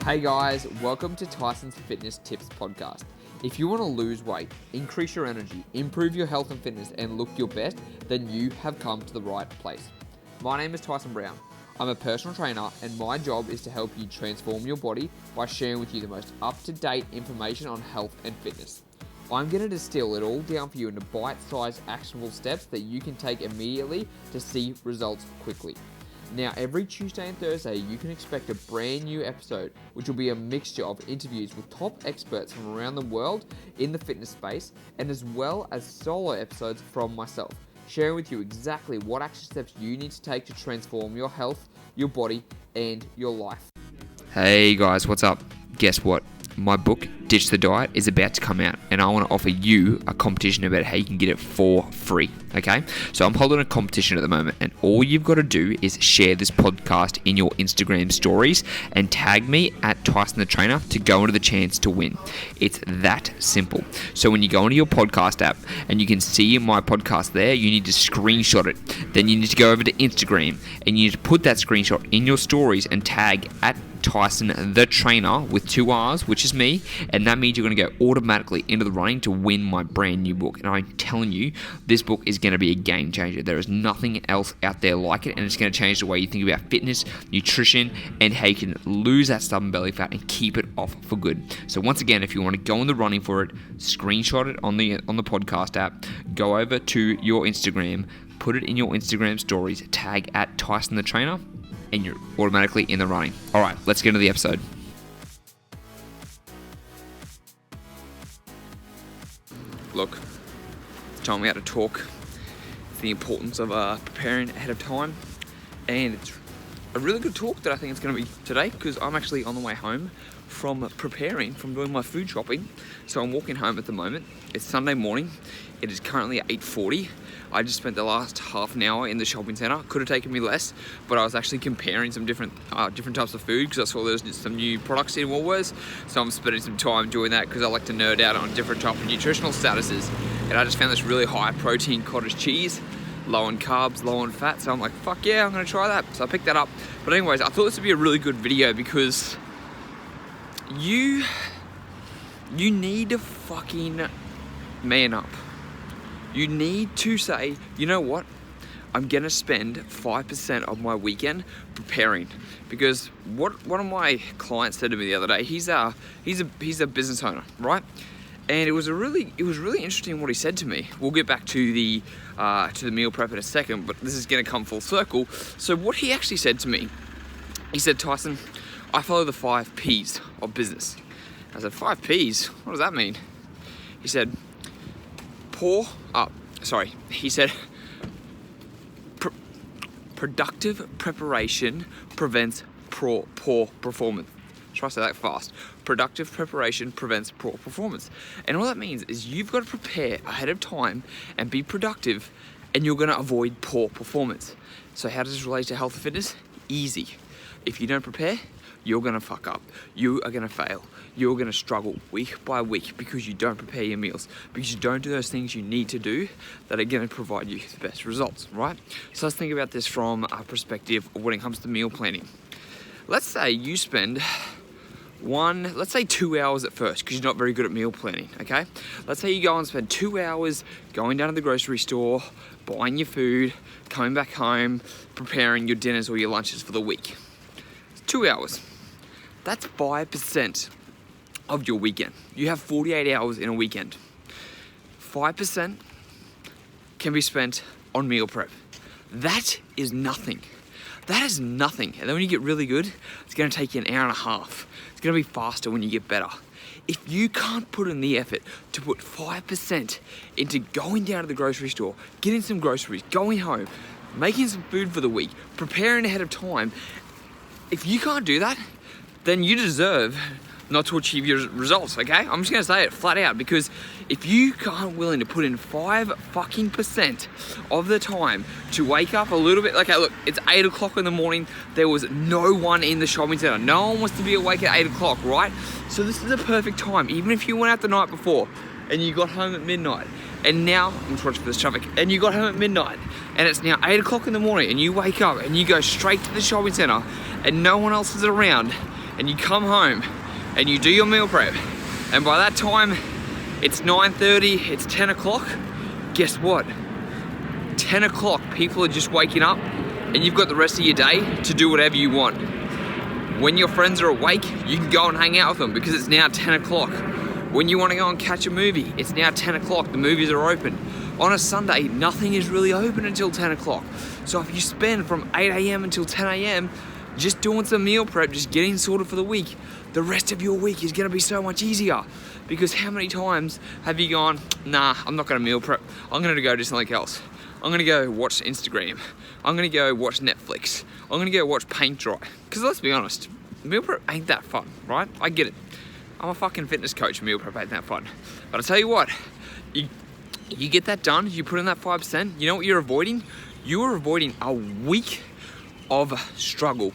Hey guys, welcome to Tyson's Fitness Tips Podcast. If you want to lose weight, increase your energy, improve your health and fitness, and look your best, then you have come to the right place. My name is Tyson Brown. I'm a personal trainer, and my job is to help you transform your body by sharing with you the most up-to-date information on health and fitness. I'm going to distill it all down for you into bite-sized actionable steps that you can take immediately to see results quickly. Now, every Tuesday and Thursday, you can expect a brand new episode, which will be a mixture of interviews with top experts from around the world in the fitness space, and as well as solo episodes from myself, sharing with you exactly what action steps you need to take to transform your health, your body, and your life. Hey guys, what's up? Guess what? My book, Ditch the Diet, is about to come out, and I want to offer you a competition about how you can get it for free, okay? So I'm holding a competition at the moment, and all you've got to do is share this podcast in your Instagram stories and tag me at Tyson the Trainer to go into the chance to win. It's that simple. So when you go into your podcast app and you can see my podcast there, you need to screenshot it. Then you need to go over to Instagram and you need to put that screenshot in your stories and tag at Tyson the Trainer with 2 R's, which is me, and that means you're going to go automatically into the running to win my brand new book. And I'm telling you, this book is going to be a game changer. There is nothing else out there like it, and it's going to change the way you think about fitness, nutrition, and how you can lose that stubborn belly fat and keep it off for good. So once again, if you want to go in the running for it, screenshot it on the podcast app, go over to your Instagram, put it in your Instagram stories, tag at Tyson the Trainer, and you're automatically in the running. All right, let's get into the episode. Look, it's time we had to talk the importance of preparing ahead of time, and it's a really good talk that I think it's going to be today because I'm actually on the way home from doing my food shopping. So I'm walking home at the moment. It's Sunday morning. It is currently at 8:40. I just spent the last half an hour in the shopping centre. Could have taken me less, but I was actually comparing some different types of food because I saw there's some new products in Woolworths. So I'm spending some time doing that because I like to nerd out on different type of nutritional statuses. And I just found this really high protein cottage cheese, low on carbs, low on fat. So I'm like, fuck yeah, I'm gonna try that. So I picked that up. But anyways, I thought this would be a really good video because you need to fucking man up. You need to say, you know what? I'm gonna spend 5% of my weekend preparing, because what one of my clients said to me the other day, he's a business owner, right? And it was really interesting what he said to me. We'll get back to the meal prep in a second, but this is gonna come full circle. So what he actually said to me, he said, Tyson, I follow the 5 P's of business. I said, 5 P's? What does that mean? He said, productive preparation prevents poor performance. Try to say that fast. Productive preparation prevents poor performance. And all that means is you've got to prepare ahead of time and be productive, and you're going to avoid poor performance. So how does this relate to health and fitness? Easy. If you don't prepare, you're going to fuck up. You are going to fail. You're going to struggle week by week because you don't prepare your meals, because you don't do those things you need to do that are going to provide you the best results, right? So let's think about this from a perspective when it comes to meal planning. Let's say you spend 2 hours at first because you're not very good at meal planning, okay? Let's say you go and spend 2 hours going down to the grocery store, buying your food, coming back home, preparing your dinners or your lunches for the week. It's 2 hours. That's 5% of your weekend. You have 48 hours in a weekend. 5% can be spent on meal prep. That is nothing. That is nothing. And then when you get really good, it's going to take you an hour and a half. It's going to be faster when you get better. If you can't put in the effort to put 5% into going down to the grocery store, getting some groceries, going home, making some food for the week, preparing ahead of time, if you can't do that, then you deserve not to achieve your results, okay? I'm just gonna say it flat out, because if you aren't willing to put in 5% of the time to wake up a little bit, okay, look, it's 8 o'clock in the morning, there was no one in the shopping center. No one wants to be awake at 8 o'clock, right? So this is a perfect time. Even if you went out the night before and you got home at midnight, and now, I'm watching for this traffic, and you got home at midnight, and it's now 8 o'clock in the morning, and you wake up and you go straight to the shopping center and no one else is around, and you come home and you do your meal prep, and by that time it's 9:30, it's 10 o'clock, guess what? 10 o'clock, people are just waking up and you've got the rest of your day to do whatever you want. When your friends are awake, you can go and hang out with them because it's now 10 o'clock. When you want to go and catch a movie, it's now 10 o'clock, the movies are open. On a Sunday, nothing is really open until 10 o'clock. So if you spend from 8 a.m. until 10 a.m. just doing some meal prep, just getting sorted for the week, the rest of your week is going to be so much easier. Because how many times have you gone, nah, I'm not going to meal prep, I'm going to go do something else. I'm going to go watch Instagram. I'm going to go watch Netflix. I'm going to go watch paint dry. Because let's be honest, meal prep ain't that fun, right? I get it. I'm a fucking fitness coach, meal prep ain't that fun. But I tell you what, you get that done, you put in that 5%, you know what you're avoiding? You are avoiding a week of struggle,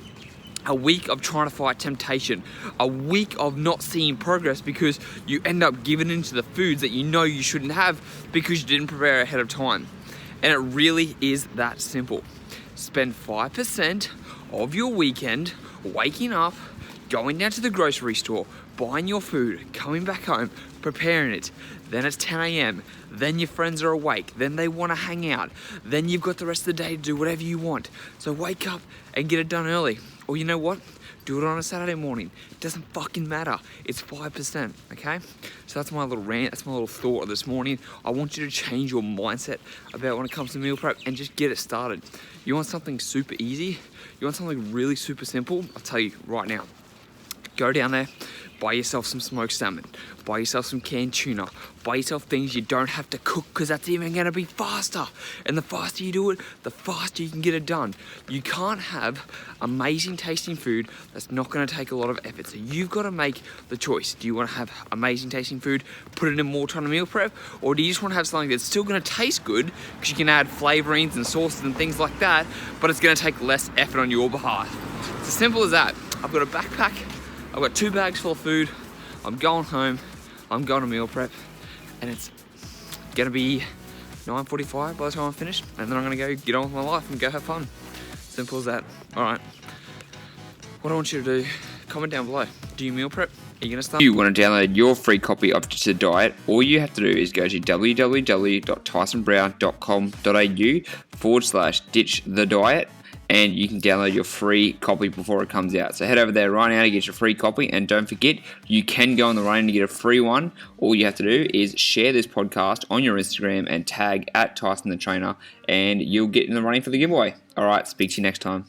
a week of trying to fight temptation, a week of not seeing progress because you end up giving into the foods that you know you shouldn't have because you didn't prepare ahead of time. And it really is that simple. Spend 5% of your weekend waking up, going down to the grocery store, buying your food, coming back home, preparing it. Then it's 10 a.m. Then your friends are awake. Then they want to hang out. Then you've got the rest of the day to do whatever you want. So wake up and get it done early. Or you know what? Do it on a Saturday morning. It doesn't fucking matter. It's 5%, okay? So that's my little rant. That's my little thought of this morning. I want you to change your mindset about when it comes to meal prep and just get it started. You want something super easy? You want something really super simple? I'll tell you right now. Go down there, buy yourself some smoked salmon, buy yourself some canned tuna, buy yourself things you don't have to cook because that's even going to be faster. And the faster you do it, the faster you can get it done. You can't have amazing tasting food that's not going to take a lot of effort. So you've got to make the choice. Do you want to have amazing tasting food, put it in more time to meal prep, or do you just want to have something that's still going to taste good because you can add flavorings and sauces and things like that, but it's going to take less effort on your behalf? It's as simple as that. I've got a backpack. I've got 2 bags full of food. I'm going home. I'm going to meal prep, and it's gonna be 9:45 by the time I'm finished, and then I'm gonna go get on with my life and go have fun. Simple as that. All right. What I want you to do, comment down below. Do you meal prep? Are you gonna start? If you want to download your free copy of Ditch the Diet, all you have to do is go to www.tysonbrown.com.au/Ditch the Diet. And you can download your free copy before it comes out. So head over there right now to get your free copy. And don't forget, you can go on the running to get a free one. All you have to do is share this podcast on your Instagram and tag @Tyson the Trainer, and you'll get in the running for the giveaway. All right, speak to you next time.